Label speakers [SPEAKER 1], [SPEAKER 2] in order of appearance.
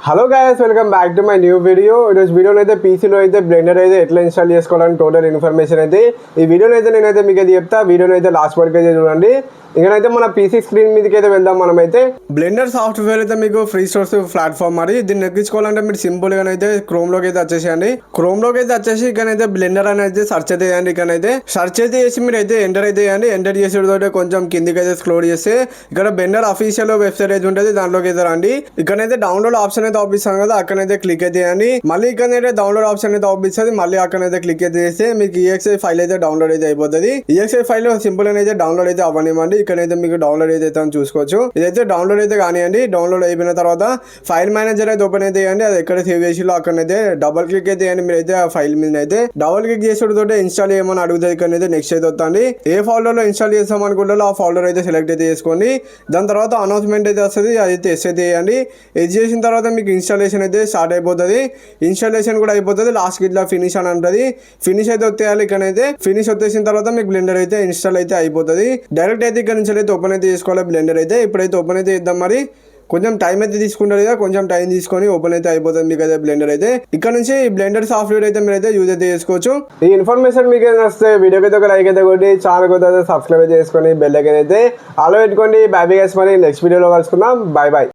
[SPEAKER 1] Hello guys, welcome back to my new video. ఈరోజు వీడియోలో అయితే పీసీలో అయితే బ్లెండర్ అయితే ఎట్లా ఇన్స్టాల్ చేసుకోవాలని టోటల్ ఇన్ఫర్మేషన్ అయితే ఈ వీడియోలో అయితే నేనైతే మీకు అయితే చెప్తా. వీడియోని అయితే లాస్ట్ వరకు అయితే చూడండి. ఇకనైతే మన పీసీ స్క్రీన్ మీదకి అయితే వెళ్దాం. మనమైతే బ్లెండర్ సాఫ్ట్వేర్ అయితే మీకు ఫ్రీ సోర్స్ ప్లాట్ఫామ్ మరి దీన్ని ఎక్కించుకోవాలంటే మీరు సింపుల్ గా అయితే క్రోమ్ లోకి అయితే వచ్చేసేయండి. క్రోమ్ లోకి అయితే వచ్చేసి ఇకనైతే బ్లెండర్ అనేది సర్చ్ అయితే చేయండి. ఇకనైతే సర్చ్ అయితే చేసి మీరు అయితే ఎంటర్ అయితే చేయండి. ఎంటర్ చేసేటతో కొంచెం కిందికి అయితే స్క్రోల్ చేస్తే ఇక్కడ బ్లెండర్ అఫీషియల్ వెబ్సైట్ అయితే ఉంటుంది, దాంట్లోకి అయితే రండి. ఇక్కడైతే డౌన్లోడ్ ఆప్షన్ అయితే ఆపిస్తాం కదా, అక్కడైతే క్లిక్ అయితే చేయండి. మళ్ళీ ఇక్కడైతే డౌన్లోడ్ ఆప్షన్ అయితే ఆపిస్తుంది. మళ్ళీ అక్కడైతే క్లిక్ అయితే చేస్తే మీకు ఈఎక్స్ఐ ఫైల్ అయితే డౌన్లోడ్ అయితే అయిపోతుంది. ఈఎక్స్ఐ ఫైల్ సింపుల్ అయితే డౌన్లోడ్ అయితే అవ్వనివ్వండి. ఇక్కడైతే మీకు డౌన్లోడ్ అయితే చూసుకోవచ్చు. ఇదైతే డౌన్లోడ్ అయితే కానివ్వండి. డౌన్లోడ్ అయిపోయిన తర్వాత ఫైల్ మేనేజర్ అయితే ఓపెన్ అయితే చేయండి. అది ఎక్కడ సేవ్ చేసిలో అక్కడైతే డబల్ క్లిక్ అయితే చేయండి. మీరు అయితే ఆ ఫైల్ మీద అయితే డబల్ క్లిక్ చేసేటతో ఇన్స్టాల్ చేయమని అడుగుతుంది. ఇక్కడైతే నెక్స్ట్ అయితే వస్తుంది. ఏ ఫోల్డర్ లో ఇన్స్టాల్ చేస్తాం అనుకుంటారో ఆ ఫోల్డర్ అయితే సెలెక్ట్ అయితే చేసుకోండి. దాని తర్వాత అనౌన్స్మెంట్ అయితే వస్తుంది, అదైతే ఎస్ అయితే చేయండి. ఎస్ చేసిన తర్వాత మీకు ఇన్స్టాలేషన్ అయితే స్టార్ట్ అయిపోతుంది. ఇన్స్టాలేషన్ కూడా అయిపోతుంది. లాస్ట్ ఇట్లా ఫినిష్ అని అంటది. ఫినిష్ అయితే వచ్చేయాలి. ఇక్కడైతే ఫినిష్ వచ్చేసిన తర్వాత మీకు బ్లెండర్ అయితే ఇన్స్టాల్ అయితే అయిపోతుంది. డైరెక్ట్ అయితే ఇక్కడ నుంచి అయితే ఓపెన్ అయితే చేసుకోవాలి బ్లెండర్ అయితే. ఇప్పుడైతే ఓపెన్ అయితే చేద్దాం. మరి కొంచెం టైం అయితే తీసుకుంటారు కదా, కొంచెం టైం తీసుకొని ఓపెన్ అయితే అయిపోతుంది మీకు అయితే బ్లెండర్ అయితే. ఇక్కడ నుంచి బ్లెండర్ సాఫ్ట్వేర్ అయితే మీరు అయితే యూజ్ అయితే చేసుకోవచ్చు. ఈ ఇన్ఫర్మేషన్ మీకు ఏదైనా వస్తే వీడియోకి అయితే ఒక లైక్ అయితే కొట్టి ఛానల్ అయితే సబ్స్క్రైబ్ చేసుకొని బెల్ ఐకాన్ అయితే ఆలో పెట్టుకోండి. బై బై గైస్, మరి నెక్స్ట్ వీడియోలో కలుసుకుందాం. By by.